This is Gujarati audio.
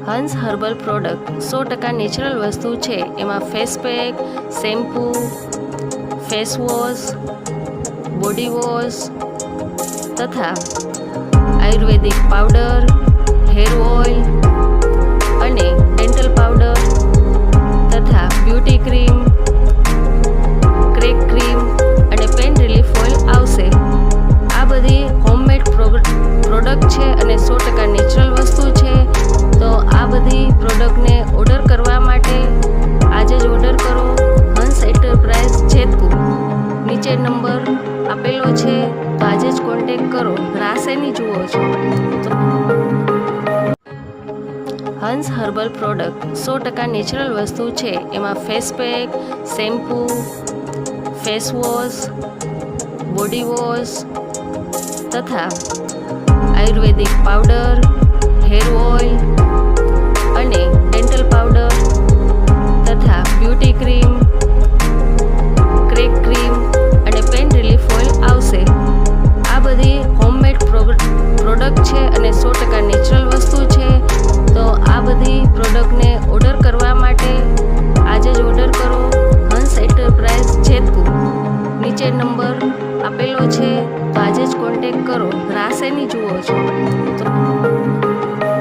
હંસ હર્બલ પ્રોડક્ટ 100% નેચરલ વસ્તુ છે. એમાં face pack, shampoo, face wash, body wash તથા આયુર્વેદિક પાવડર, હેર ઓઇલ અને ડેન્ટલ પાવડર તથા બ્યુટી ક્રીમ, ક્રેક ક્રીમ અને પેન રિલીફ ઓઇલ આવશે. આ બધી હોમમેડ પ્રોડક્ટ છે અને 100% નેચરલ વસ્તુ છે. તો આ બધી પ્રોડક્ટને ઓર્ડર કરવા માટે આજે જ ઓર્ડર કરો. હંસ એન્ટરપ્રાઇઝ જેતપુર, નીચે નંબર આપેલો છે, તો આજે જ કોન્ટેક્ટ કરો. રાહ શેની જુઓ છો? હંસ હર્બલ પ્રોડક્ટ 100% નેચરલ વસ્તુ છે. એમાં face pack, shampoo, face wash, body wash તથા આયુર્વેદિક પાવડર, હેર ઓઇલ અને ડેન્ટલ પાવડર તથા બ્યુટી ક્રીમ, ક્રેક ક્રીમ અને પેન રિલીફ ઓઇલ આવશે. આ બધી હોમમેડ પ્રોડક્ટ છે અને 100% નેચરલ વસ્તુ છે. તો આ બધી પ્રોડક્ટને ઓર્ડર કરવા માટે આજે જ ઓર્ડર કરો. હંસ એન્ટરપ્રાઇઝ જેતપુર, નીચે નંબર આપેલો છે, તો આજે જ કોન્ટેક્ટ કરો. રાહ શેની જુઓ છો?